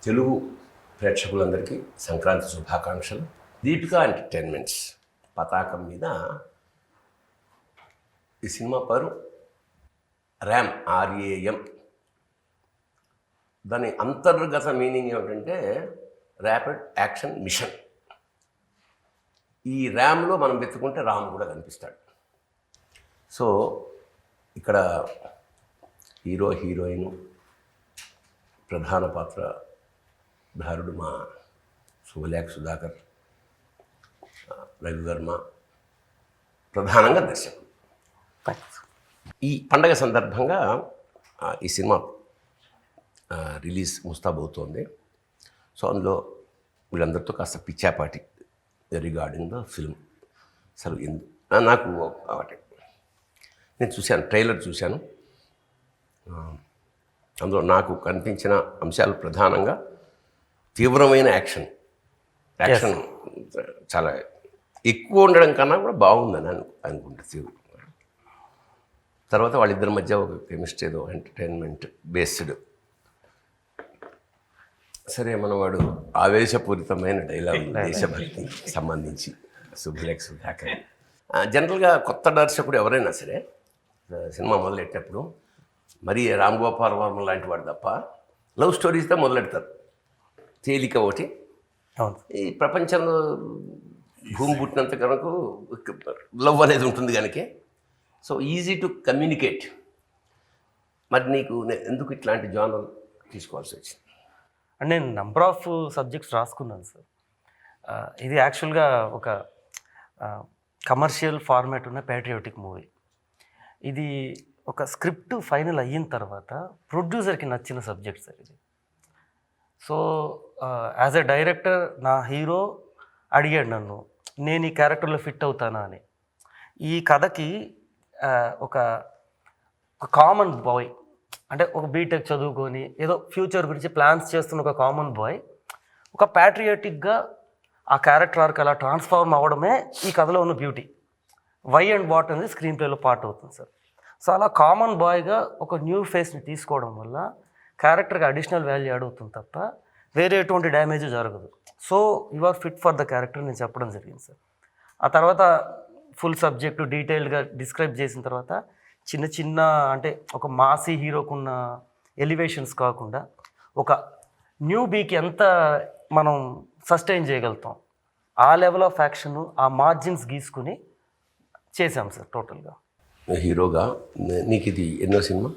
తెలుగు ప్రేక్షకులందరికీ సంక్రాంతి శుభాకాంక్షలు. దీపికా ఎంటర్టైన్మెంట్స్ పతాకం మీద ఈ సినిమా పేరు ర్యామ్, RAM. దాని అంతర్గత మీనింగ్ ఏమిటంటే ర్యాపిడ్ యాక్షన్ మిషన్. ఈ ర్యామ్లో మనం వెతుకుంటే రామ్ కూడా కనిపిస్తాడు. సో ఇక్కడ హీరో, హీరోయిన్, ప్రధాన పాత్రధారుడు మా శుభలేఖ సుధాకర్, రవివర్మ, ప్రధానంగా దర్శకుడు. ఈ పండగ సందర్భంగా ఈ సినిమా రిలీజ్ ముస్తాబవుతోంది. సో అందులో వీళ్ళందరితో కాస్త పిచ్చాపాటి రిగార్డింగ్ ద ఫిల్మ్. అసలు నాకు ఒకటి నేను చూశాను, ట్రైలర్ చూశాను. అందులో నాకు కనిపించిన అంశాలు ప్రధానంగా తీవ్రమైన యాక్షన్ చాలా ఎక్కువ ఉండడం కన్నా కూడా బాగుందని అనుకుంటుంది. తర్వాత వాళ్ళిద్దరి మధ్య ఒక కెమిస్ట్రీ, ఏదో ఎంటర్టైన్మెంట్ బేస్డ్. సరే, మనవాడు ఆవేశపూరితమైన డైలాగ్, దేశభక్తి సంబంధించి శుభలేఖ సుధాకర్. జనరల్గా కొత్త దర్శకుడు ఎవరైనా సరే సినిమా మొదలెట్టినప్పుడు మరి రామ్ గోపాల్ వర్మ లాంటి వాడు తప్ప లవ్ స్టోరీస్తో మొదలెడతారు. తేలిక ఒకటి. ఈ ప్రపంచంలో భూమి పుట్టినంత కనుక లవ్ అనేది ఉంటుంది కనుక సో ఈజీ టు కమ్యూనికేట్. మరి నీకు ఎందుకు ఇట్లాంటి జానర్ తీసుకోవాల్సి వచ్చింది? అంటే నేను నంబర్ ఆఫ్ సబ్జెక్ట్స్ రాసుకున్నాను సార్. ఇది యాక్చువల్గా ఒక కమర్షియల్ ఫార్మాట్ ఉన్న ప్యాట్రియాటిక్ మూవీ. ఇది ఒక స్క్రిప్ట్ ఫైనల్ అయిన తర్వాత ప్రొడ్యూసర్కి నచ్చిన సబ్జెక్ట్ సార్ ఇది. సో యాజ్ ఎ డైరెక్టర్ నా హీరో అడిగాడు నన్ను, నేను ఈ క్యారెక్టర్లో ఫిట్ అవుతానా అని. ఈ కథకి ఒక కామన్ బాయ్, అంటే ఒక బీటెక్ చదువుకొని ఏదో ఫ్యూచర్ గురించి ప్లాన్స్ చేస్తున్న ఒక కామన్ బాయ్ ఒక ప్యాట్రియాటిక్గా ఆ క్యారెక్టర్ ఆర్క్ అలా ట్రాన్స్ఫార్మ్ అవ్వడమే ఈ కథలో ఉన్న బ్యూటీ. వై అండ్ వాట్ అనేది స్క్రీన్ ప్లేలో పార్ట్ అవుతుంది సార్. సో అలా కామన్ బాయ్గా ఒక న్యూ ఫేస్ని తీసుకోవడం వల్ల క్యారెక్టర్కి అడిషనల్ వాల్యూ యాడ్ అవుతుంది తప్ప వేరే ఎటువంటి డ్యామేజ్ జరగదు. So you are fit for the character నేను చెప్పడం జరిగింది సార్. ఆ తర్వాత ఫుల్ సబ్జెక్టు డీటెయిల్డ్గా డిస్క్రైబ్ చేసిన తర్వాత చిన్న చిన్న, అంటే ఒక మాసీ హీరోకున్న ఎలివేషన్స్ కాకుండా ఒక న్యూ బీకి ఎంత మనం సస్టైన్ చేయగలుగుతాం ఆ లెవెల్ ఆఫ్ యాక్షన్, ఆ మార్జిన్స్ గీసుకుని చేశాం సార్ టోటల్గా. హీరోగా నీకు ఇది ఎన్నో సినిమా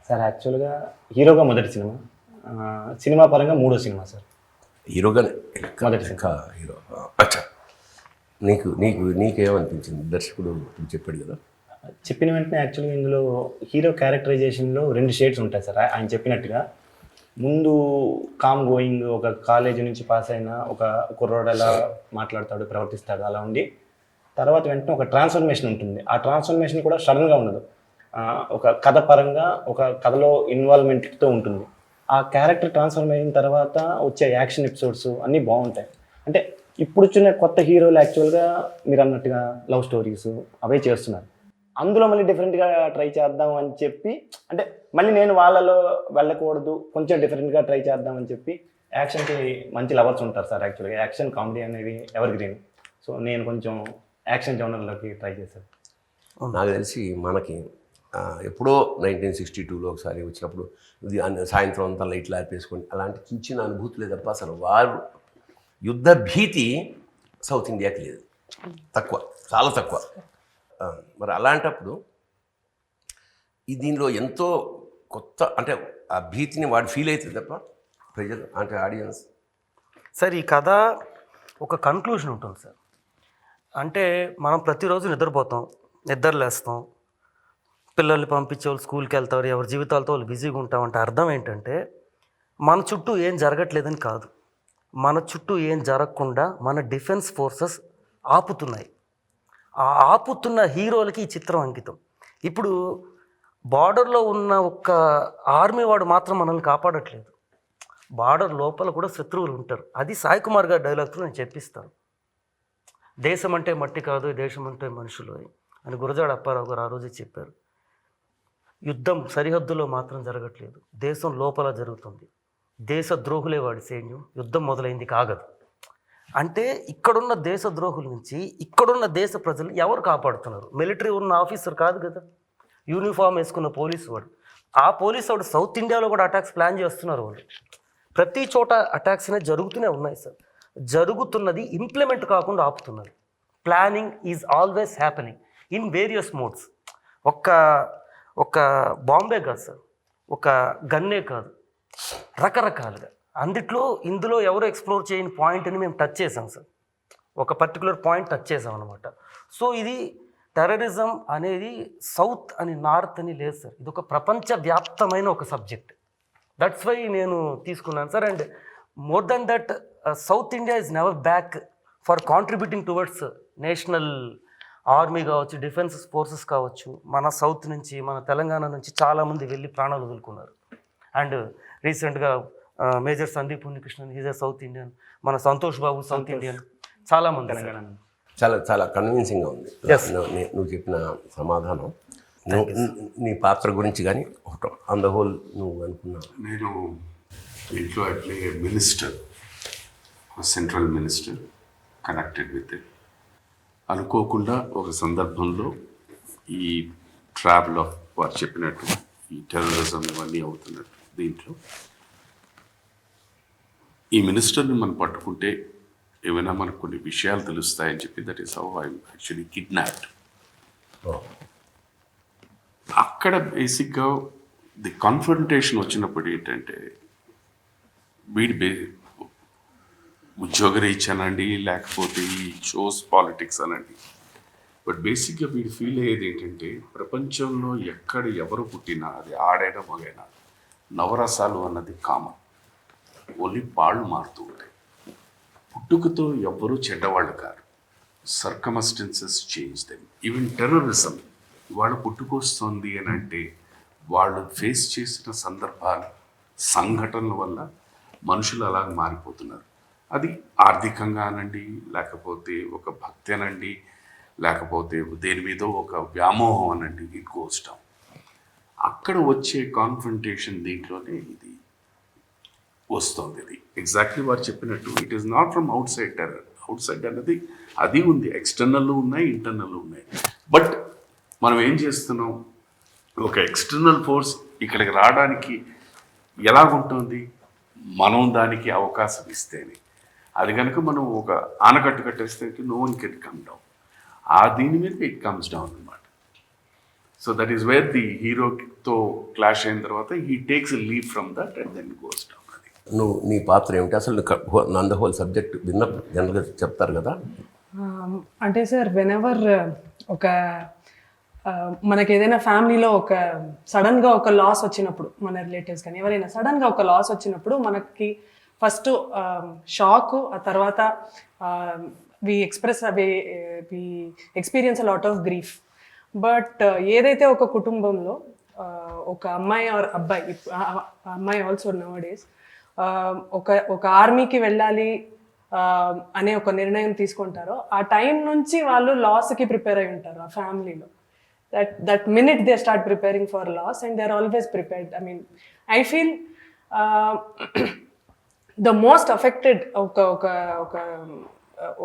సార్? యాక్చువల్గా హీరోగా మొదటి సినిమా, సినిమా పరంగా మూడో సినిమా సార్. హీరోగానే మొదటి సినిమా హీరో. అచ్చా, నీకేమనిపించింది? దర్శకుడు చెప్పాడు కదా, చెప్పిన వెంటనే యాక్చువల్గా ఇందులో హీరో క్యారెక్టరైజేషన్లో 2 షేడ్స్ ఉంటాయి సార్. ఆయన చెప్పినట్టుగా ముందు కామ్ గోయింగ్, ఒక కాలేజీ నుంచి పాస్ అయిన ఒక కుర్రోడు ఎలా మాట్లాడతాడు, ప్రవర్తిస్తాడు అలా ఉండి, తర్వాత వెంటనే ఒక ట్రాన్స్ఫర్మేషన్ ఉంటుంది. ఆ ట్రాన్స్ఫర్మేషన్ కూడా సడన్గా ఉండదు, ఒక కథ పరంగా ఒక కథలో ఇన్వాల్వ్మెంట్తో ఉంటుంది. ఆ క్యారెక్టర్ ట్రాన్స్ఫర్మ్ అయిన తర్వాత వచ్చే యాక్షన్ ఎపిసోడ్స్ అన్నీ బాగుంటాయి. అంటే ఇప్పుడు వచ్చిన కొత్త హీరోలు యాక్చువల్గా మీరు అన్నట్టుగా లవ్ స్టోరీస్ అవే చేస్తున్నారు. అందులో మళ్ళీ డిఫరెంట్గా ట్రై చేద్దాం అని చెప్పి, అంటే మళ్ళీ నేను వాళ్ళలో వెళ్ళకూడదు, కొంచెం డిఫరెంట్గా ట్రై చేద్దాం అని చెప్పి యాక్షన్కి మంచి లవర్స్ ఉంటారు సార్. యాక్చువల్గా యాక్షన్ కామెడీ అనేవి ఎవర్ గ్రీన్. సో నేను కొంచెం యాక్షన్ జోనర్లోకి ట్రై చేశాను. నాకు తెలిసి మనకి ఎప్పుడో 1962లో ఒకసారి వచ్చినప్పుడు ఇది సాయంత్రం అంతా లైట్లు ఆర్పేసుకొని అలాంటి చిన్న చిన్న అనుభూతులే తప్ప అసలు వారు యుద్ధ భీతి సౌత్ ఇండియాకి లేదు, తక్కువ, చాలా తక్కువ. మరి అలాంటప్పుడు దీనిలో ఎంతో కొత్త, అంటే ఆ భీతిని వాడు ఫీల్ అవుతుంది తప్ప ప్రజలు, అంటే ఆడియన్స్. సార్ ఈ కథ ఒక కన్క్లూషన్ ఉంటుంది సార్. అంటే మనం ప్రతిరోజు నిద్రపోతాం, నిద్రలేస్తాం, పిల్లల్ని పంపించే వాళ్ళు స్కూల్కి వెళ్తారు, ఎవరి జీవితాలతో వాళ్ళు బిజీగా ఉంటాం. అంటే అర్థం ఏంటంటే మన చుట్టూ ఏం జరగట్లేదని కాదు, మన చుట్టూ ఏం జరగకుండా మన డిఫెన్స్ ఫోర్సెస్ ఆపుతున్నాయి. ఆ ఆపుతున్న హీరోలకి ఈ చిత్రం అంకితం. ఇప్పుడు బార్డర్లో ఉన్న ఒక్క ఆర్మీ వాడు మాత్రం మనల్ని కాపాడట్లేదు, బార్డర్ లోపల కూడా శత్రువులు ఉంటారు. అది సాయి కుమార్ గారి డైలాగ్తో నేను చెప్పిస్తాను. దేశం అంటే మట్టి కాదు, దేశం అంటే మనుషులు అని గురజాడ అప్పారావు గారు ఆ రోజే చెప్పారు. యుద్ధం సరిహద్దులో మాత్రం జరగట్లేదు, దేశం లోపల జరుగుతుంది. దేశద్రోహులే వాడి సైన్యం, యుద్ధం మొదలైంది కాగదు. అంటే ఇక్కడున్న దేశద్రోహుల నుంచి ఇక్కడున్న దేశ ప్రజలు ఎవరు కాపాడుతున్నారు? మిలిటరీ ఉన్న ఆఫీసర్ కాదు కదా, యూనిఫామ్ వేసుకున్న పోలీసు వాడు. ఆ పోలీసు వాడు సౌత్ ఇండియాలో కూడా అటాక్స్ ప్లాన్ చేస్తున్నారు వాళ్ళు. ప్రతి చోట అటాక్స్ అనేవి జరుగుతూనే ఉన్నాయి సార్. జరుగుతున్నది ఇంప్లిమెంట్ కాకుండా ఆపుతున్నది. Planning is always happening in various modes. ఒక బాంబే కాదు సార్, ఒక గన్నే కాదు, రకరకాలుగా ఇందులో ఎవరు ఎక్స్ప్లోర్ చేయని పాయింట్ని మేము టచ్ చేసాం సార్. ఒక పర్టికులర్ పాయింట్ టచ్ చేసాం అనమాట. సో ఇది టెర్రరిజం అనేది సౌత్ అని నార్త్ అని లేదు సార్, ఇది ఒక ప్రపంచవ్యాప్తమైన ఒక సబ్జెక్ట్. దట్స్ వై నేను తీసుకున్నాను sir. And more than that, south India is never back for contributing towards national army కావచ్చు, డిఫెన్స్ ఫోర్సెస్ కావచ్చు. మన సౌత్ నుంచి, మన తెలంగాణ నుంచి చాలామంది వెళ్ళి ప్రాణాలు వదులుకున్నారు. అండ్ రీసెంట్గా major Sandeep Unnikrishnan, is a south Indian. మన సంతోష్ బాబు సౌత్ ఇండియన్. చాలామంది తెలంగాణ. చాలా చాలా కన్విన్సింగ్గా ఉంది నువ్వు చెప్పిన సమాధానం. నీ పాత్ర గురించి కానీ ఆన్ ద హోల్ నువ్వు అనుకున్నావు? నేను ఇంట్లో I play minister, central minister, connected with it. అనుకోకుండా ఒక సందర్భంలో ఈ ట్రావెల్ ఆఫ్ వారు చెప్పినట్టు ఈ టెర్రరిజం ఇవన్నీ అవుతున్నట్టు దీంట్లో ఈ మినిస్టర్ని మనం పట్టుకుంటే ఏమైనా మనకు కొన్ని విషయాలు తెలుస్తాయని చెప్పి, that is how I actually kidnapped. అక్కడ బేసిక్గా ది కాన్ఫ్రంటేషన్ వచ్చినప్పుడు ఏంటంటే, వీడి ఉద్యోగరీత్యా అనండి, లేకపోతే ఈ షోస్ పాలిటిక్స్ అనండి, బట్ బేసిక్గా వీడి ఫీల్ అయ్యేది ఏంటంటే, ప్రపంచంలో ఎక్కడ ఎవరు పుట్టినా, అది ఆడైనా మగైనా, నవరసాలు అన్నది కామన్. ఓన్లీ పాళ్ళు మారుతూ ఉంటాయి. పుట్టుకతో ఎవ్వరూ చెడ్డవాళ్ళు కాదు. Circumstances change them. Even terrorism వాళ్ళ పుట్టుకొస్తుంది అని అంటే, వాళ్ళు ఫేస్ చేసిన సందర్భాలు, సంఘటనల వల్ల మనుషులు అలాగ మారిపోతున్నారు. అది ఆర్థికంగా అనండి, లేకపోతే ఒక భక్తి అనండి, లేకపోతే దేని మీద ఒక వ్యామోహం అనండి, ఇట్ గోస్ డౌన్. అక్కడ వచ్చే కాన్ఫ్రంటేషన్ దీంట్లోనే ఇది వస్తుంది. ఇది ఎగ్జాక్ట్లీ వారు చెప్పినట్టు, it is not from out side terror. Out side అన్నది అది ఉంది, ఎక్స్టర్నల్ ఉన్నాయి, ఇంటర్నల్ ఉన్నాయి. బట్ మనం ఏం చేస్తున్నాం, ఒక ఎక్స్టర్నల్ ఫోర్స్ ఇక్కడికి రావడానికి ఎలాగుంటుంది, మనం దానికి అవకాశం ఇస్తేనే. అది కనుక మనం ఒక ఆనకట్టు కట్టేస్తే no one can come down. ఆ దీని మీద ఇట్ కమ్స్ డౌన్ అనమాట. So that is where the హీరోతో క్లాష్ అయిన తర్వాత he takes a leave from that and then goes down. అది నీ పాత్ర ఏమిటి అసలు? నంద హోల్ సబ్జెక్ట్ విన్నప్పుడు జనరల్గా చెప్తారు కదా. అంటే సార్, వెనెవర్ ఒక మనకి ఏదైనా ఫ్యామిలీలో ఒక సడన్గా ఒక లాస్ వచ్చినప్పుడు, మన రిలేటివ్స్ కానీ ఎవరైనా సడన్గా ఒక లాస్ వచ్చినప్పుడు మనకి ఫస్ట్ షాక్, ఆ తర్వాత we experience a lot of grief. But ఏదైతే ఒక కుటుంబంలో ఒక అమ్మాయి ఆర్ అబ్బాయి, అమ్మాయి ఆల్సో నౌ డేస్ ఒక ఆర్మీకి వెళ్ళాలి అనే ఒక నిర్ణయం తీసుకుంటారో, ఆ టైం నుంచి వాళ్ళు లాస్కి ప్రిపేర్ అయి ఉంటారు ఆ ఫ్యామిలీలో. That minute they start preparing for loss, and they're always prepared. I mean, I feel the most affected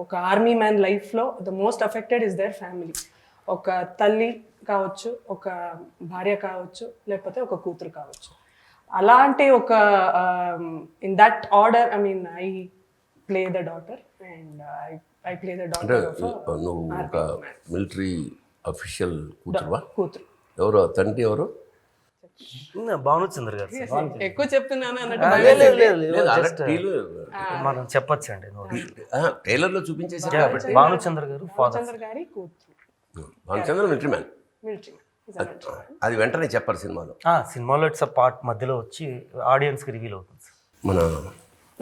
oka army man life lo, the most affected is their family. Oka talli kavachu, oka bharya kavachu, lepothe oka kootru kavachu. Alanti oka in that order, I mean, I play the daughter, and I play the daughter of a నువ్వు ఒక military official కూతురువా? కూతురు. ఎవరో తండ్రి ఎవరు? భానుచంద్ర గారు sir. ఎక్కువ చెప్తున్నాను అన్నట్టు మనం చెప్పచ్చండి. ట్రైలర్లో చూపించేసారు కాబట్టి. భానుచంద్ర గారు భానుచంద్ర గారి కూతురు. Bhanuchandra military man. అది వెంటనే చెప్పారు సినిమాలో. సినిమాలో ఇట్స్ పార్ట్ మధ్యలో వచ్చి ఆడియన్స్కి రివీల్ అవుతుంది సార్. మన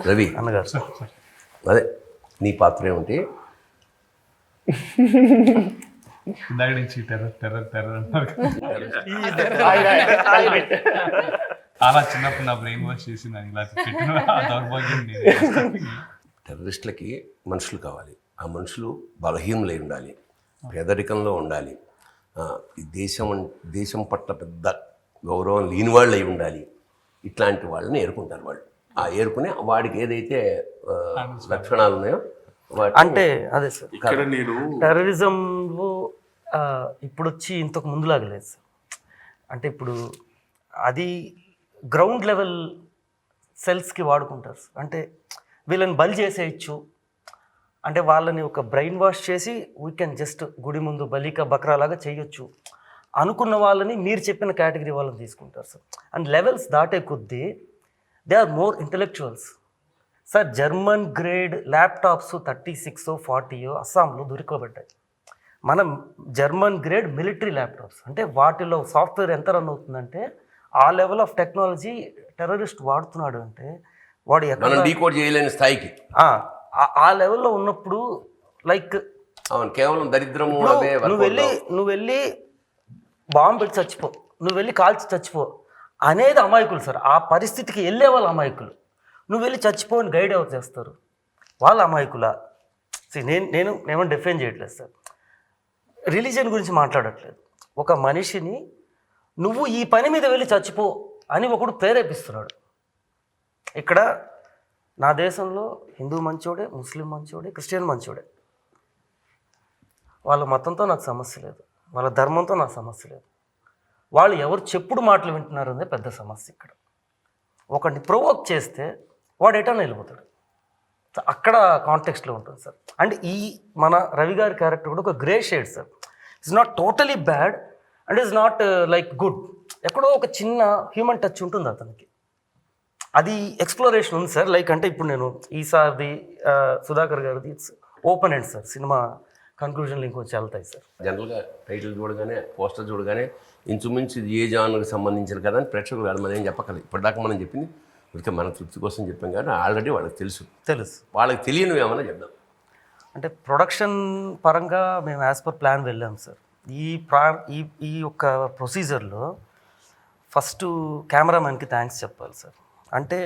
రవి అన్నగారు అదే నీ పాత్ర ఏమిటి? ఇందాక నుంచి టెర్రర్ టెర్రర్ టెర్రర్ అన్నారు. అలా చిన్నప్పుడు నా బ్రెయిన్ వాష్ చేసి నన్ను ఇలా పెట్టిన దౌర్భాగ్యం. టెర్రరిస్టులకి మనుషులు కావాలి. ఆ మనుషులు బలహీనులై ఉండాలి, పేదరికంలో ఉండాలి, ఈ దేశం పట్ల పెద్ద గౌరవం లేని వాళ్ళు అయి ఉండాలి. ఇట్లాంటి వాళ్ళని ఎరుకుంటారు వాళ్ళు. ఏరుకుని వాడికి ఏదైతే లక్షణాలు ఉన్నాయో అంటే అదే సార్, ఇక్కడ నేను టెర్రరిజంలో ఇప్పుడు వచ్చి ఇంతకు ముందులాగా లేదు సార్. అంటే ఇప్పుడు అది గ్రౌండ్ లెవెల్ సెల్స్కి వాడుకుంటారు సార్. అంటే వీళ్ళని బలి చేసేయచ్చు, అంటే వాళ్ళని ఒక బ్రెయిన్ వాష్ చేసి వీ కెన్ జస్ట్ గుడి ముందు బలిక బక్రాలాగా చేయొచ్చు అనుకున్న వాళ్ళని మీరు చెప్పిన కేటగిరీ వాళ్ళని తీసుకుంటారు సార్. అండ్ లెవెల్స్ దాటే కొద్దీ they are more intellectuals sir. German grade laptops 36 40 అస్సాంలో దొరికబడ్డాయి. మనం జర్మన్ గ్రేడ్ మిలిటరీ ల్యాప్టాప్స్, అంటే వాటిలో సాఫ్ట్వేర్ ఎంత రన్ అవుతుందంటే ఆ లెవెల్ ఆఫ్ టెక్నాలజీ టెర్రరిస్ట్ వాడుతున్నాడు అంటే వాడు మనం డీకోడ్ చేయలేని స్థాయికి ఆ లెవెల్లో ఉన్నప్పుడు లైక్ అవును, కేవలం దరిద్రము అవే నువ్వు వెళ్ళి బాంబు పెట్టి చచ్చిపో, నువ్వు వెళ్ళి కాల్చి చచ్చిపో అనేది అమాయకులు సార్. ఆ పరిస్థితికి వెళ్ళే వాళ్ళు అమాయకులు. నువ్వు వెళ్ళి చచ్చిపోని గైడ్ ఎవరు చేస్తారు? వాళ్ళ అమాయకులా? నేనేమో డిఫైన్ చేయట్లేదు సార్, రిలీజియన్ గురించి మాట్లాడట్లేదు. ఒక మనిషిని నువ్వు ఈ పని మీద వెళ్ళి చచ్చిపో అని ఒకడు ప్రేరేపిస్తున్నాడు. ఇక్కడ నా దేశంలో హిందూ మంచోడే, ముస్లిం మంచోడే, క్రిస్టియన్ మంచోడే. వాళ్ళ మతంతో నాకు సమస్య లేదు, వాళ్ళ ధర్మంతో నాకు సమస్య లేదు. వాళ్ళు ఎవరు చెప్పుడు మాటలు వింటున్నారు అనేది పెద్ద సమస్య. ఇక్కడ ఒకడిని ప్రొవోక్ చేస్తే వాడు ఎటన్నా వెళ్ళిపోతాడు. అక్కడ కాంటెక్స్ట్లో ఉంటుంది సార్. అండ్ ఈ మన రవి గారి క్యారెక్టర్ కూడా ఒక grey shade sir. It's not totally bad and it's not like good. ఎక్కడో ఒక చిన్న హ్యూమన్ టచ్ ఉంటుంది అతనికి. అది ఎక్స్ప్లోరేషన్ ఉంది సార్. లైక్ అంటే ఇప్పుడు నేను ఈసారి సుధాకర్ గారిది it's open end sir. Cinema కన్క్లూజన్లు ఇంకొంచెం వెళ్తాయి సార్. జనరల్గా టైటిల్ చూడగానే, పోస్టర్ చూడగానే ఇంచుమించు ఇది ఏ జానర్కి సంబంధించిన కదా అని ప్రేక్షకులు కాదు మనం ఏం చెప్పగలరు. ఇప్పటిదాకా మనం చెప్పింది ఇక మన తృప్తి కోసం చెప్పాం కానీ ఆల్రెడీ వాళ్ళకి తెలుసు. వాళ్ళకి తెలియనివి ఏమన్నా చెప్దాం. అంటే ప్రొడక్షన్ పరంగా మేము యాజ్ పర్ ప్లాన్ వెళ్ళాం సార్. ఈ యొక్క ప్రొసీజర్లో ఫస్ట్ కెమెరామ్యాన్కి థ్యాంక్స్ చెప్పాలి సార్. అంటే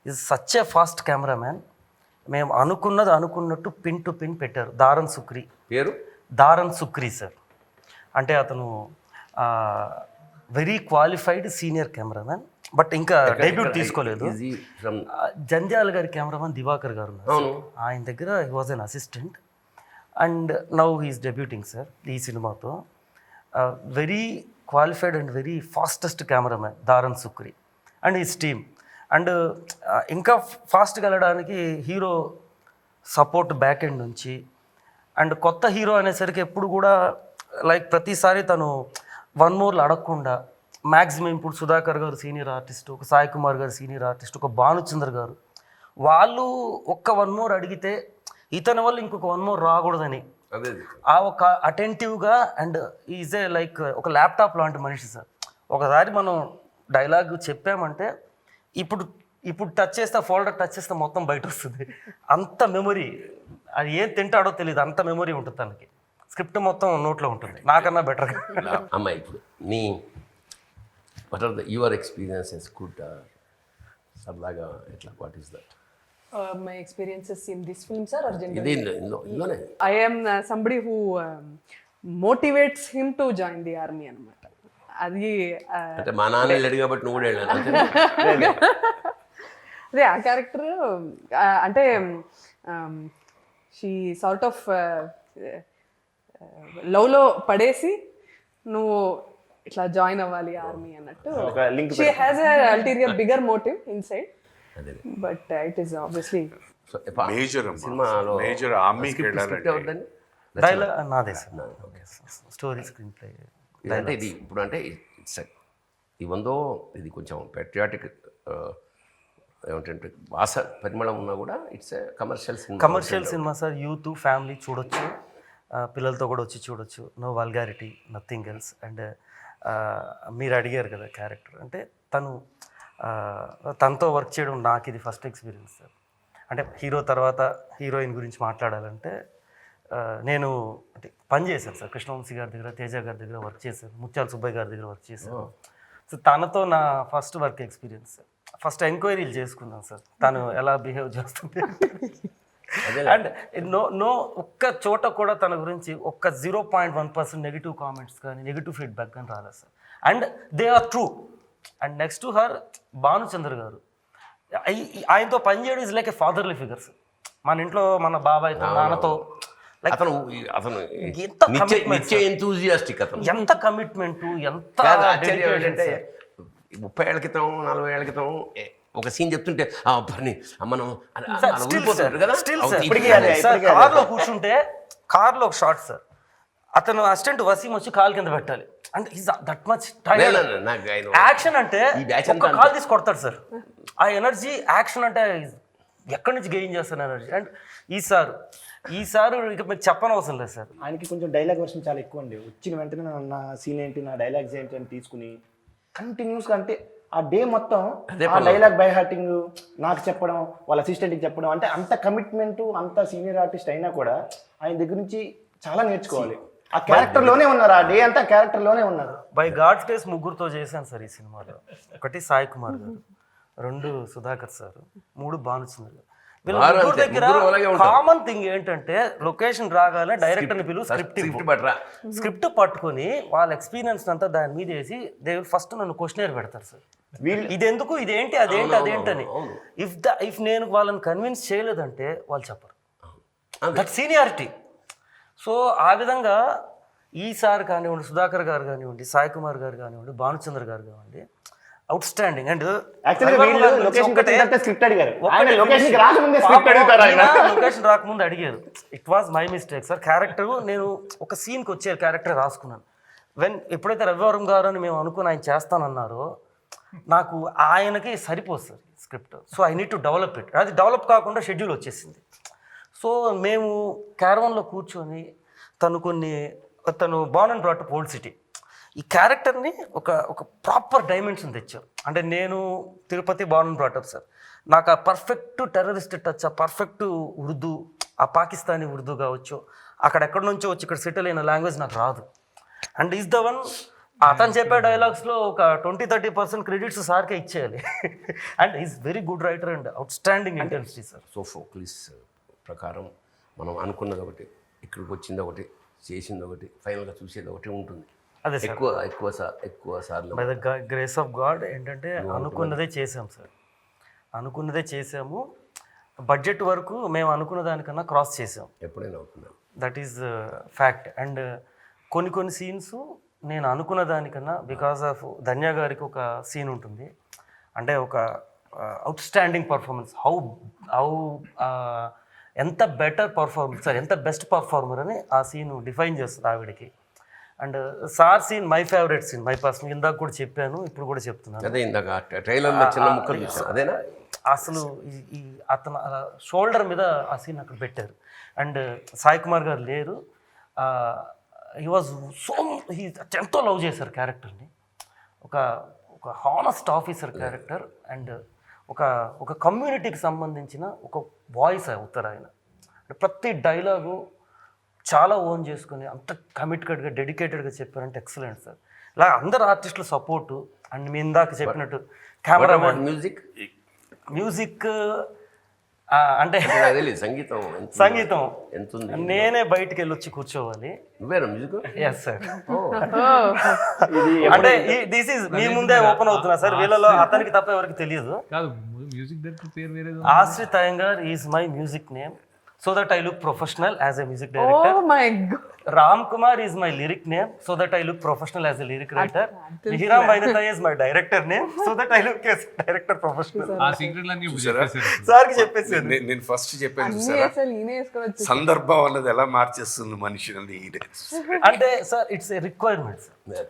ఇది సచ్ ఏ ఫాస్ట్ కెమెరామ్యాన్. మేము అనుకున్నట్టు పిన్ టు పిన్ పెట్టారు. దారన్ సుక్రీ పేరు, దారన్ సుక్రీ సార్. అంటే అతను very qualified senior cameraman, but ఇంకా డెబ్యూట్ తీసుకోలేదు. జంధ్యాల గారి కెమెరామ్యాన్ దివాకర్ గారు ఉన్నారు, ఆయన దగ్గర he was an assistant and now he's debuting sir ఈ సినిమాతో. Very qualified and very fastest cameraman Dharan Sukri and his team. And ఇంకా ఫాస్ట్గా వెళ్ళడానికి హీరో సపోర్ట్ బ్యాక్ ఎండ్ నుంచి. అండ్ కొత్త హీరో అనేసరికి ఎప్పుడు కూడా లైక్ ప్రతిసారి తను 1 మోర్లు అడగకుండా మ్యాక్సిమం ఇప్పుడు సుధాకర్ గారు సీనియర్ ఆర్టిస్ట్, ఒక సాయి కుమార్ గారు సీనియర్ ఆర్టిస్ట్, ఒక భానుచంద్ర గారు, వాళ్ళు ఒక్క 1 మోర్ అడిగితే ఇతని వల్ల ఇంకొక 1 మోర్ రాకూడదని ఆ ఒక అటెంటివ్గా అండ్ ఈజ్ ఏ లైక్ ఒక ల్యాప్టాప్ లాంటి మనిషి సార్. ఒకసారి మనం డైలాగ్ చెప్పామంటే ఇప్పుడు టచ్ చేస్తే ఫోల్డర్ టచ్ చేస్తే మొత్తం బయట వస్తుంది. అంత మెమొరీ, అది ఏం తింటాడో తెలియదు, అంత మెమొరీ ఉంటుంది తనకి. స్క్రిప్ట్ మొత్తం నోట్లో ఉంటుంది, నాకన్నా బెటర్గా. అమ్మాయి ఇప్పుడు నీ what are your experiences good సరదాగా ఎట్లా what is that? My experiences in this film, sir, or ఇది generally? ఇందులోనే I am somebody who motivates him to join the army అనమాట. అది అంటే మా నాన్న వెళ్ళాడు కాబట్టి నువ్వు కూడా వెళ్ళాను. అదే ఆ క్యారెక్టర్ అంటే షీ సార్ట్ ఆఫ్ లవ్లో పడేసి నువ్వు ఇట్లా జాయిన్ అవ్వాలి ఆర్మీ అన్నట్టు. She has a ulterior bigger motive inside, but it is obviously Major సినిమాలో మేజర్ ఆర్మీకి వెళ్ళాలంటే డైలాగ్ నాదే సార్, స్టోరీ స్క్రీన్ ప్లే. అంటే ఇది ఇప్పుడు అంటే ఇట్స్ ఇవందో ఇది కొంచెం పెట్రియాటిక్ ఏమంటే భాష పరిమళం ఉన్నా కూడా ఇట్స్ కమర్షియల్ సినిమా సార్. యూత్ ఫ్యామిలీ చూడొచ్చు, పిల్లలతో కూడా వచ్చి చూడొచ్చు. No vulgarity, nothing else. And మీరు అడిగారు కదా క్యారెక్టర్, అంటే తనతో వర్క్ చేయడం నాకు ఇది ఫస్ట్ ఎక్స్పీరియన్స్ సార్. అంటే హీరో తర్వాత హీరోయిన్ గురించి మాట్లాడాలంటే నేను అంటే పని చేశాను సార్. కృష్ణవంశీ గారి దగ్గర, తేజ గారి దగ్గర వర్క్ చేశాను, ముత్యాల సుబ్బయ్య గారి దగ్గర వర్క్ చేశాను. సో తనతో నా first work experience sir. First ఎంక్వైరీలు చేసుకున్నాను సార్, తను ఎలా బిహేవ్ చేస్తుంది. అండ్ నో ఒక్క చోట కూడా తన గురించి ఒక్క 0.1% నెగిటివ్ కామెంట్స్ కానీ నెగిటివ్ ఫీడ్బ్యాక్ కానీ రాలేదు sir. And they are true. And next to her Bhanuchandra garu, ఆయనతో పనిచేయడం is like a fatherly figures. మన ఇంట్లో మన బాబాయ్తో నాన్నతో లైక్ అతను ఎంత నిత్య ఎంతూజియాస్టిక్ అతను. ఎంత కమిట్మెంట్, ఎంత ఆశ్చర్యం ఏంటంటే 30 ఏళ్ల క్రితం 40 ఏళ్ల క్రితం ఒక సీన్ చెప్తుంటే పని మనం కార్లో కూర్చుంటే కార్లో ఒక షార్ట్ సార్, అతను అసిస్టెంట్ వసీం వచ్చి కాలు కింద పెట్టాలి అంటే ఈజ్ దట్ మచ్ యాక్షన్ అంటే ఒక కాల్ తీసి కొడతాడు సార్. ఆ ఎనర్జీ యాక్షన్ అంటే ఎక్కడి నుంచి గెయిన్ చేస్తాను ఎనర్జీ. అండ్ ఈసారి ఇక మీకు చెప్పనవసరం లేదు సార్. ఆయనకి కొంచెం డైలాగ్ వర్షన్ చాలా ఎక్కువ అండి. వచ్చిన వెంటనే నా సీన్ ఏంటి, నా డైలాగ్స్ ఏంటి అని తీసుకుని కంటిన్యూస్గా అంటే ఆ డే మొత్తం ఆ డైలాగ్ బై హార్టింగ్ నాకు చెప్పడం, వాళ్ళ అసిస్టెంట్కి చెప్పడం, అంటే అంత కమిట్మెంట్, అంత సీనియర్ ఆర్టిస్ట్ అయినా కూడా ఆయన దగ్గర నుంచి చాలా నేర్చుకోవాలి. ఆ క్యారెక్టర్లోనే ఉన్నారు, ఆ డే అంతా క్యారెక్టర్లోనే ఉన్నారు. బై గాడ్స్ గ్రేస్ ముగ్గురుతో చేశాను సార్ ఈ సినిమాలో. ఒకటి సాయి కుమార్ గారు, 2 సుధాకర్ సార్, 3 భానుచంద్ర గారు. వీళ్ళ ముగ్గురు దగ్గర కామన్ థింగ్ ఏంటంటే లొకేషన్ రాగానే డైరెక్టర్ని పిలువు, స్క్రిప్ట్ పట్టుకొని వాళ్ళ ఎక్స్పీరియన్స్ అంతా దాని మీద వేసి దే విల్ ఫస్ట్ నన్ను క్వశ్చనర్ పెడతారు సార్. ఇది ఎందుకు, ఇదేంటి, అదేంటని. ఇఫ్ నేను వాళ్ళని కన్విన్స్ చేయలేదంటే వాళ్ళు చెప్పరు. That seniority. సో ఆ విధంగా ఈసారి కానివ్వండి, సుధాకర్ గారు కానివ్వండి, సాయి కుమార్ గారు కానివ్వండి, భానుచంద్ర గారు కానివ్వండి, అవుట్ స్టాండింగ్. అండ్ లొకేషన్ రాకముందు అడిగారు, it was my mistake sir. Character నేను ఒక సీన్కి వచ్చే క్యారెక్టర్ రాసుకున్నాను. ఎప్పుడైతే రవివరం గారు అని మేము అనుకుని ఆయన చేస్తానన్నారో నాకు ఆయనకి సరిపోదు sir script. So I need to develop it. అది డెవలప్ కాకుండా షెడ్యూల్ వచ్చేసింది. సో మేము క్యారవన్లో కూర్చొని తను born and brought up old city, ఈ క్యారెక్టర్ని ఒక ప్రాపర్ డైమెన్షన్ తెచ్చారు. అంటే నేను Tirupati born and brought up sir, నాకు ఆ పర్ఫెక్ట్ టెర్రరిస్ట్ టచ్, ఆ పర్ఫెక్ట్ ఉర్దూ, ఆ పాకిస్తానీ ఉర్దూ కావచ్చు, అక్కడెక్కడి నుంచో వచ్చి ఇక్కడ సెటిల్ అయిన లాంగ్వేజ్ నాకు రాదు. అండ్ ఈజ్ ద వన్ అతను చెప్పే డైలాగ్స్లో ఒక 20-30% క్రెడిట్స్ సార్కే ఇచ్చేయాలి. And is very good writer and out standing intensity sir. Sophocles ప్రకారం మనం అనుకున్నది ఒకటి, ఇక్కడికి వచ్చింది ఒకటి, చేసింది ఒకటి, ఫైనల్గా చూసేది ఒకటి ఉంటుంది. అదే ఎక్కువ సార్లు by the grace of God ఏంటంటే అనుకున్నదే చేసాం సార్, అనుకున్నదే చేసాము. బడ్జెట్ వరకు మేము అనుకున్న దానికన్నా క్రాస్ చేసాం ఎప్పుడైనా అవుతున్నాం. That is fact. అండ్ కొన్ని సీన్స్ నేను అనుకున్న దానికన్నా, బికాస్ ఆఫ్ ధన్య గారికి ఒక సీన్ ఉంటుంది, అంటే ఒక అవుట్ స్టాండింగ్ పర్ఫార్మెన్స్, హౌ ఎంత బెటర్ పర్ఫార్మెన్స్ సార్, ఎంత బెస్ట్ పర్ఫార్మర్ అని ఆ సీన్ డిఫైన్ చేస్తుంది ఆవిడకి. And sir scene my favourite scene, my personal. ఇందాక కూడా చెప్పాను, ఇప్పుడు కూడా చెప్తున్నాను. అదే ఇందాక ట్రైలర్లో చిన్న ముక్కలు చూసాను, అదేనా అసలు ఈ అతను షోల్డర్ మీద ఆ సీన్ అక్కడ పెట్టారు. అండ్ సాయి కుమార్ గారు లేరు, హీ వాజ్ హీ ఎంతో లవ్ చేశారు క్యారెక్టర్ని. ఒక హానెస్ట్ ఆఫీసర్ క్యారెక్టర్. అండ్ ఒక కమ్యూనిటీకి సంబంధించిన ఒక వాయిస్ అవుతారు ఆయన. అంటే ప్రతి డైలాగు చాలా ఓన్ చేసుకుని అంత కమిటెడ్గా డెడికేటెడ్గా చెప్పారంటే ఎక్సలెంట్ సార్. ఇలా అందరు ఆర్టిస్టుల సపోర్టు. అండ్ మీ ఇందాక చెప్పినట్టు కెమెరామెన్, మ్యూజిక్ అంటే సంగీతం నేనే బయటికి వెళ్ళి వచ్చి కూర్చోవాలి. Yes sir. అంటే దిస్ ఈజ్ మీ ముందే ఓపెన్ అవుతున్నా సార్. వీళ్ళలో అతనికి తప్ప ఎవరికి తెలియదు. Ashrith Iyengar is my music name, so that I look professional as a music director. Oh my god. Ram Kumar is my lyric name, so that I look professional as a lyric writer. Hiram Vainatha is my director name, so that I look as director professional. ఆ secret అన్ని చెప్పేశారు sir కి చెప్పేసారు. నేను first చెప్పాను చూసారా, సందర్భం అన్నది ఎలా మార్చేస్తుంది మనిషిని. అంటే sir it's a requirement sir.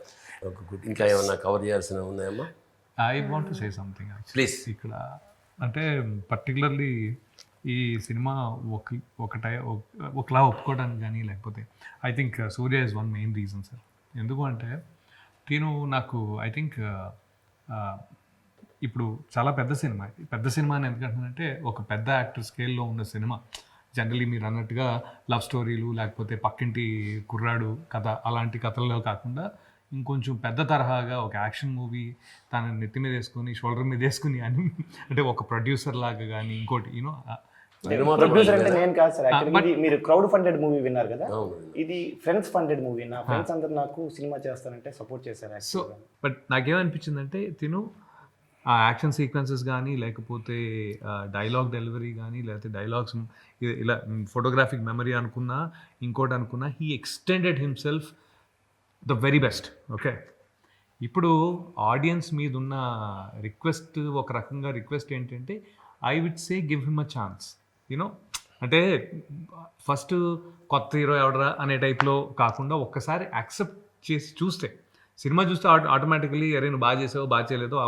ఇంకా ఏమన్నా కవర్ చేయాల్సిన ఉన్నాయమ్మా? I want to say something please. ఇక్కడ అంటే పర్టికులర్లీ ఈ సినిమా ఒకలా ఒప్పుకోవడానికి కానీ, లేకపోతే I think Surya is one main reason sir. ఎందుకు అంటే నేను నాకు ఐ థింక్ ఇప్పుడు చాలా పెద్ద సినిమా అని ఎందుకంటున్నానంటే ఒక పెద్ద యాక్టర్ స్కేల్లో ఉన్న సినిమా. జనరలీ మీరు అన్నట్టుగా లవ్ స్టోరీలు, లేకపోతే పక్కింటి కుర్రాడు కథ, అలాంటి కథల్లో కాకుండా ఇంకొంచెం పెద్ద తరహాగా ఒక యాక్షన్ మూవీ తన నెత్తి మీద వేసుకొని, షోల్డర్ మీద వేసుకుని అని, అంటే ఒక ప్రొడ్యూసర్ లాగా కానీ, ఇంకోటి యూనో ప్రొడ్యూసర్ అంటే నేను కాదు సార్. యాక్చువల్లీ మీరు క్రౌడ్ ఫండెడ్ మూవీ విన్నారు కదా, ఇది ఫ్రెండ్స్ ఫండెడ్ మూవీ. నా ఫ్రెండ్స్ అందరు నాకు సినిమా చేస్తానంటే సపోర్ట్ చేశారు. సో బట్ నాకేమనిపించిందంటే తిను ఆ యాక్షన్ సీక్వెన్సెస్ కానీ లేకపోతే డైలాగ్ డెలివరీ కానీ లేకపోతే డైలాగ్స్ ఇలా ఫోటోగ్రాఫిక్ మెమరీ అనుకున్నా ఇంకోటి అనుకున్నా he extended himself the very best. Okay, ఇప్పుడు ఆడియన్స్ మీద ఉన్న రిక్వెస్ట్ ఒక రకంగా రిక్వెస్ట్ ఏంటంటే I would say give him a chance. You know, అంటే ఫస్ట్ కొత్త హీరో ఎవడరా అనే టైప్లో కాకుండా ఒక్కసారి యాక్సెప్ట్ చేసి చూస్తే, సినిమా చూస్తే ఆటోమేటికలీ అరే నువ్వు బాగా చేసావు బాగా చేయలేదో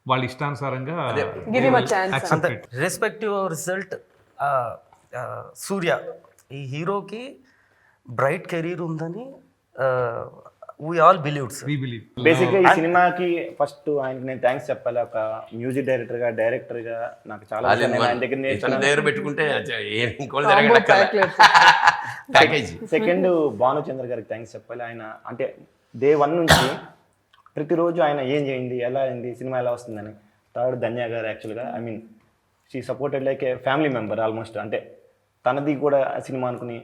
వాళ్ళ ఇష్టానుసారంగా Give him a chance. అంతే రెస్పెక్టివ్ రిజల్ట్. సూర్య ఈ హీరోకి బ్రైట్ కెరీర్ ఉందని we all believed sir. we believe. బేసిక్గా ఈ సినిమాకి ఫస్ట్ ఆయనకి నేను థ్యాంక్స్ చెప్పాలి. ఒక మ్యూజిక్ డైరెక్టర్గా నాకు చాలా విషయాలు నేను ఆయన దగ్గర ఇతని నేర్చుకున్నాను. దగ్గర పెట్టుకుంటే ఇంకోటి జరగడం ప్యాకేజీ. సెకండ్ భానుచంద్ర గారికి థ్యాంక్స్ చెప్పాలి. ఆయన అంటే డే 1 నుంచి ప్రతిరోజు ఆయన ఏం చేయండి, ఎలా అయింది, సినిమా ఎలా వస్తుందని. థర్డ్ ధన్య గారు యాక్చువల్గా I mean she supported like A family member almost. అంటే తనది కూడా సినిమా అనుకుని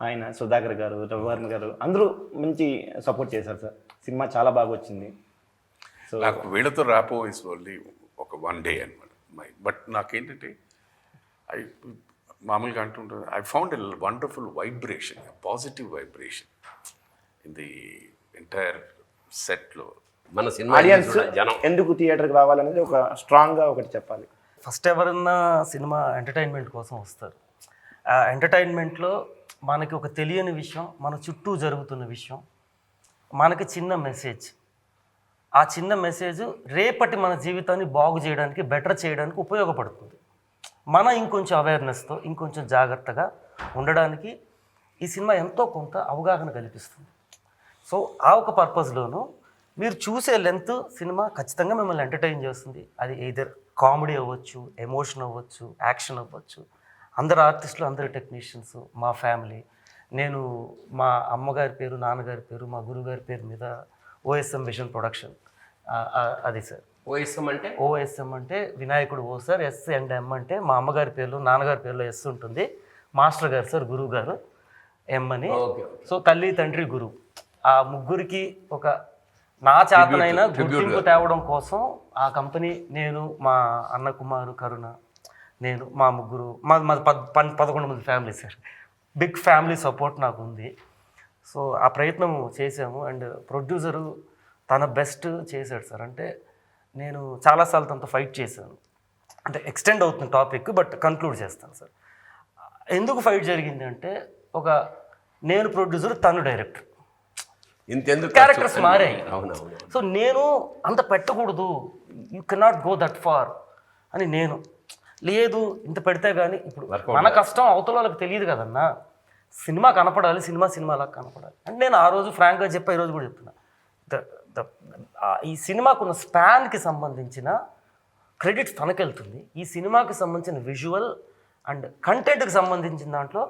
ఆయన సుధాకర్ గారు, రవివర్మ గారు అందరూ మంచి సపోర్ట్ చేశారు సార్. సినిమా చాలా బాగా వచ్చింది. సో నాకు వీళ్ళతో ర్యాపో ఇస్ ఓన్లీ ఒక 1 day అనమాట. బట్ నాకేంటంటే మామూలుగా అంటుంటారు I found a wonderful vibration, positive vibration in the entire సెట్లో. మన సినిమా ఆడియన్స్ జనం ఎందుకు థియేటర్కి రావాలనేది ఒక స్ట్రాంగ్గా ఒకటి చెప్పాలి. ఫస్ట్ ఎవరన్నా సినిమా ఎంటర్టైన్మెంట్ కోసం వస్తారు. ఆ ఎంటర్టైన్మెంట్లో మనకి ఒక తెలియని విషయం, మన చుట్టూ జరుగుతున్న విషయం, మనకి చిన్న మెసేజ్. ఆ చిన్న మెసేజ్ రేపటి మన జీవితాన్ని బాగు చేయడానికి, బెటర్ చేయడానికి ఉపయోగపడుతుంది. మన ఇంకొంచెం అవేర్నెస్తో ఇంకొంచెం జాగ్రత్తగా ఉండడానికి ఈ సినిమా ఎంతో కొంత అవగాహన కల్పిస్తుంది. సో ఆ ఒక పర్పస్లోనూ మీరు చూసే లెంత్ సినిమా ఖచ్చితంగా మిమ్మల్ని ఎంటర్టైన్ చేస్తుంది. అది ఎయిదర్ కామెడీ అవ్వచ్చు, ఎమోషన్ అవ్వచ్చు, యాక్షన్ అవ్వచ్చు. అందరు ఆర్టిస్టులు, అందరు టెక్నీషియన్స్, మా ఫ్యామిలీ. నేను మా అమ్మగారి పేరు, నాన్నగారి పేరు, మా గురుగారి పేరు మీద ఓఎస్ఎం విజన్ ప్రొడక్షన్, అది సార్. ఓఎస్ఎం అంటే ఓఎస్ఎం అంటే వినాయకుడు ఓ సార్, ఎస్ అండ్ ఎం అంటే మా అమ్మగారి పేర్లు, నాన్నగారి పేరులో ఎస్ ఉంటుంది, మాస్టర్ గారు సార్, గురువు గారు ఎం అని. సో తల్లి తండ్రి గురువు, ఆ ముగ్గురికి ఒక నా చేతనైన గుర్తింపు తేవడం కోసం ఆ కంపెనీ, నేను, మా అన్న కుమారు కరుణ, నేను, మా ముగ్గురు, మా 11 మంది family sir. Big family support నాకు ఉంది. సో ఆ ప్రయత్నం చేసాము. అండ్ ప్రొడ్యూసరు తన బెస్ట్ చేశాడు సార్. అంటే నేను చాలాసార్లు తనతో ఫైట్ చేశాను. అంటే ఎక్స్టెండ్ అవుతుంది టాపిక్, బట్ కన్క్లూడ్ చేస్తాను సార్. ఎందుకు ఫైట్ జరిగింది అంటే, ఒక నేను ప్రొడ్యూసర్, తను డైరెక్టర్, ఇంతెందుకు క్యారెక్టర్స్ మారాయి. అవునవును. సో నేను అంత పెట్టకూడదు, you cannot go that far అని నేను లేదు, ఇంత పెడితే కానీ ఇప్పుడు మన కష్టం అవతల వాళ్ళకి తెలియదు కదన్నా. సినిమా కనపడాలి, సినిమాలా కనపడాలి అంటే నేను ఆ రోజు ఫ్రాంక్గా చెప్పా, ఈరోజు కూడా చెప్తున్నా. ఈ సినిమాకున్న స్పాన్కి సంబంధించిన క్రెడిట్స్ తనకెళ్తుంది. ఈ సినిమాకి సంబంధించిన విజువల్ అండ్ కంటెంట్కి సంబంధించిన దాంట్లో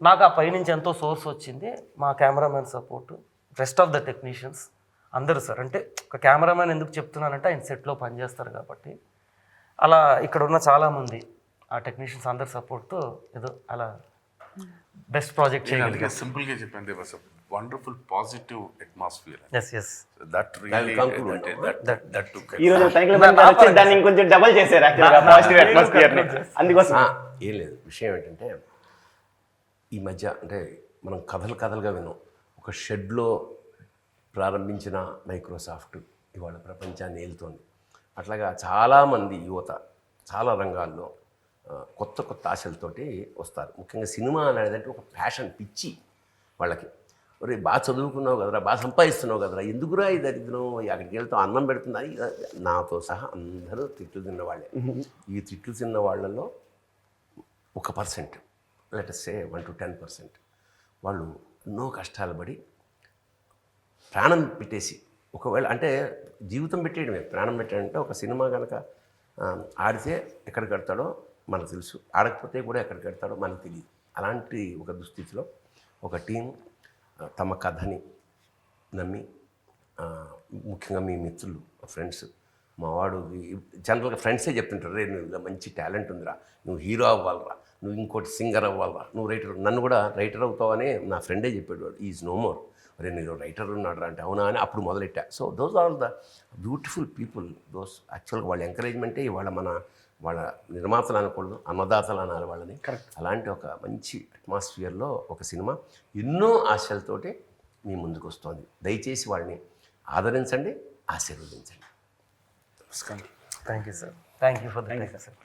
నాకు ఆ పైనుంచి ఎంతో సోర్స్ వచ్చింది. మా cameraman support, rest of the technicians అందరూ సార్. అంటే ఒక కెమెరామెన్ ఎందుకు చెప్తున్నానంటే ఆయన సెట్లో పనిచేస్తారు కాబట్టి. అలా ఇక్కడ ఉన్న చాలామంది ఆ టెక్నీషియన్స్ అందరి సపోర్ట్తో ఏదో అలా బెస్ట్ ప్రాజెక్ట్ చేయగలిగాం. సింపుల్గా చెప్పాను, they was wonderful positive atmosphere. Yes that really that to ఈ రోజు తనిఖీల బండి గారు వచ్చి దాన్ని ఇంకొంచెం డబల్ చేశారు యాక్చువల్గా పాజిటివ్ అట్మాస్ఫియర్ని. అందుకోసం ఏం లేదు, విషయం ఏంటంటే ఈ మధ్య అంటే మనం కథలుగా విన్నాం. ఒక షెడ్లో ప్రారంభించిన మైక్రోసాఫ్ట్ ఇవాళ ప్రపంచాన్ని ఏలుతోంది. అట్లాగా చాలామంది యువత చాలా రంగాల్లో కొత్త ఆశలతోటి వస్తారు. ముఖ్యంగా సినిమా అనేది ఒక ప్యాషన్, పిచ్చి వాళ్ళకి. మరి బాగా చదువుకున్నావు కదరా, బాగా సంపాదిస్తున్నావు కదరా, ఎందుకురా ఈ దరిద్రం, అక్కడికి వెళ్తావు అన్నం పెడుతుందా. నాతో సహా అందరూ తిట్లు తిన్నవాళ్ళే. ఈ తిట్లు తిన్న వాళ్ళలో 1%, లెట్ us say 1 to 10% వాళ్ళు ఎన్నో కష్టాలు పడి ప్రాణం పెట్టేసి, ఒకవేళ అంటే జీవితం పెట్టేయడమే, ప్రాణం పెట్టాడంటే ఒక సినిమా కనుక ఆడితే ఎక్కడికి కడతాడో మనకు తెలుసు, ఆడకపోతే కూడా ఎక్కడికి కడతాడో మనకు తెలియదు. అలాంటి ఒక దుస్థితిలో ఒక టీం తమ కథని నమ్మి, ముఖ్యంగా మీ మిత్రులు, ఫ్రెండ్స్, మావాడు జనరల్గా ఫ్రెండ్సే చెప్తుంటారు, రే నువ్వు ఇలా మంచి టాలెంట్ ఉందిరా, నువ్వు హీరో అవ్వాలరా, నువ్వు ఇంకోటి సింగర్ అవ్వాలరా, నువ్వు రైటర్, నన్ను కూడా రైటర్ అవుతావని నా ఫ్రెండే చెప్పాడు. వాడు ఈజ్ నో మోర్. మరి నీలో రైటర్ ఉన్నాడు అంటే అవునా అని అప్పుడు మొదలెట్టా. So those are the beautiful people. Those యాక్చువల్గా వాళ్ళ ఎంకరేజ్మెంటే ఇవాళ వాళ్ళ నిర్మాతలు అనకూడదు, అన్నదాతలు అనాలి వాళ్ళని. అలాంటి ఒక మంచి అట్మాస్ఫియర్లో ఒక సినిమా ఎన్నో ఆశలతోటి మీ ముందుకు వస్తుంది. దయచేసి వాళ్ళని ఆదరించండి, ఆశీర్వదించండి. Thank you sir. Thank you for the time sir.